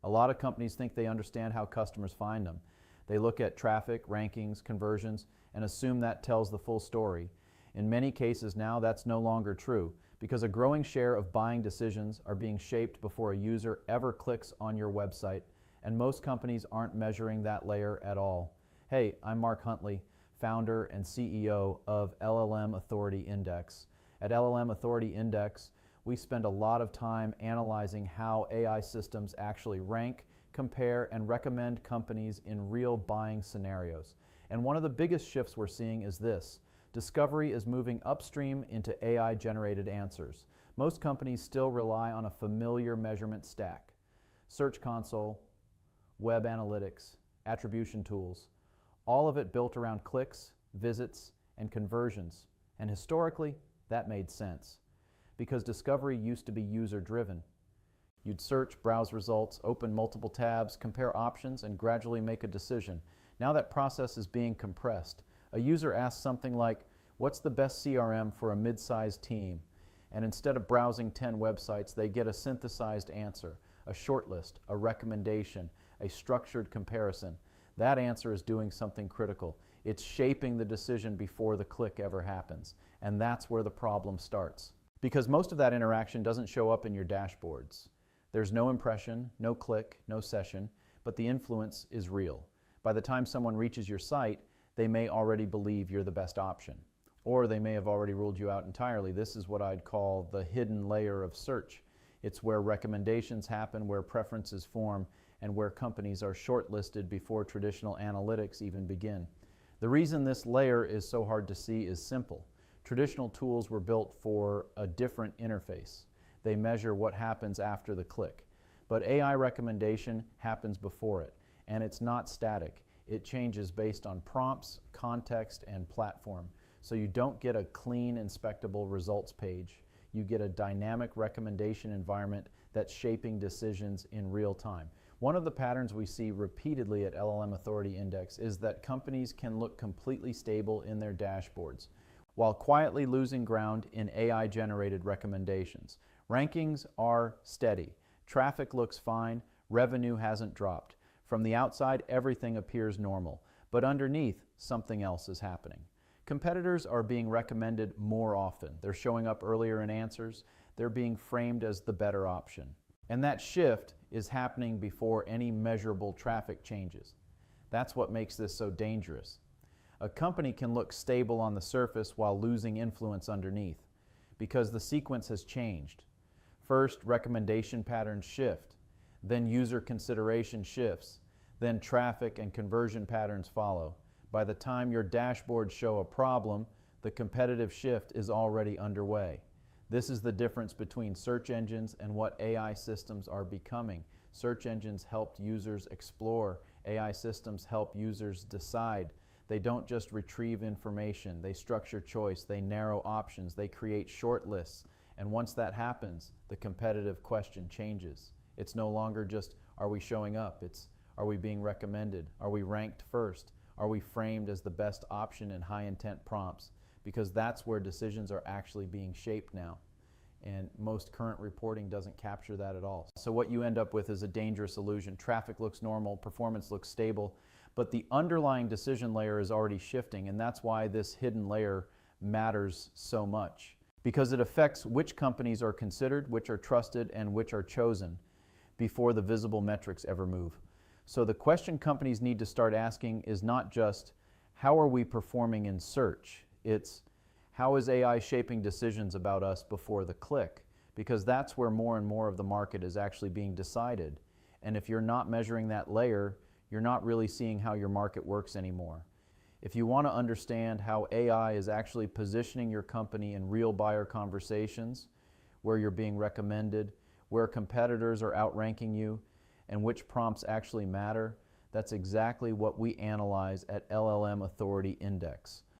A lot of companies think they understand how customers find them. They look at traffic, rankings, conversions, and assume that tells the full story. In many cases now, that's no longer true because a growing share of buying decisions are being shaped before a user ever clicks on your website, and most companies aren't measuring that layer at all. Hey, I'm Mark Huntley, founder and CEO of LLM Authority Index. At LLM Authority Index, we spend a lot of time analyzing how AI systems actually rank, compare, and recommend companies in real buying scenarios. And one of the biggest shifts we're seeing is this. Discovery is moving upstream into AI-generated answers. Most companies still rely on a familiar measurement stack. Search console, web analytics, attribution tools, all of it built around clicks, visits, and conversions. And historically, that made sense because discovery used to be user-driven. You'd search, browse results, open multiple tabs, compare options, and gradually make a decision. Now that process is being compressed. A user asks something like, what's the best CRM for a mid-sized team? And instead of browsing 10 websites, they get a synthesized answer, a shortlist, a recommendation, a structured comparison. That answer is doing something critical. It's shaping the decision before the click ever happens. And that's where the problem starts. Because most of that interaction doesn't show up in your dashboards. There's no impression, no click, no session, but the influence is real. By the time someone reaches your site, they may already believe you're the best option. Or they may have already ruled you out entirely. This is what I'd call the hidden layer of search. It's where recommendations happen, where preferences form, and where companies are shortlisted before traditional analytics even begin. The reason this layer is so hard to see is simple. Traditional tools were built for a different interface. They measure what happens after the click. But AI recommendation happens before it, and it's not static. It changes based on prompts, context, and platform. So you don't get a clean, inspectable results page. You get a dynamic recommendation environment that's shaping decisions in real time. One of the patterns we see repeatedly at LLM Authority Index is that companies can look completely stable in their dashboards, while quietly losing ground in AI-generated recommendations. Rankings are steady. Traffic looks fine. Revenue hasn't dropped. From the outside, everything appears normal. But underneath, something else is happening. Competitors are being recommended more often. They're showing up earlier in answers. They're being framed as the better option. And that shift is happening before any measurable traffic changes. That's what makes this so dangerous. A company can look stable on the surface while losing influence underneath because the sequence has changed. First, recommendation patterns shift, then user consideration shifts, then traffic and conversion patterns follow. By the time your dashboards show a problem, the competitive shift is already underway. This is the difference between search engines and what AI systems are becoming. Search engines helped users explore. AI systems help users decide. They don't just retrieve information, they structure choice, they narrow options, they create short lists. And once that happens, the competitive question changes. It's no longer just, are we showing up? It's, are we being recommended? Are we ranked first? Are we framed as the best option in high intent prompts? Because that's where decisions are actually being shaped now. And most current reporting doesn't capture that at all. So what you end up with is a dangerous illusion. Traffic looks normal, performance looks stable, but the underlying decision layer is already shifting, and that's why this hidden layer matters so much. Because it affects which companies are considered, which are trusted, and which are chosen before the visible metrics ever move. So the question companies need to start asking is not just, how are we performing in search? It's, how is AI shaping decisions about us before the click? Because that's where more and more of the market is actually being decided. And if you're not measuring that layer, you're not really seeing how your market works anymore. If you want to understand how AI is actually positioning your company in real buyer conversations, where you're being recommended, where competitors are outranking you, and which prompts actually matter, that's exactly what we analyze at LLM Authority Index.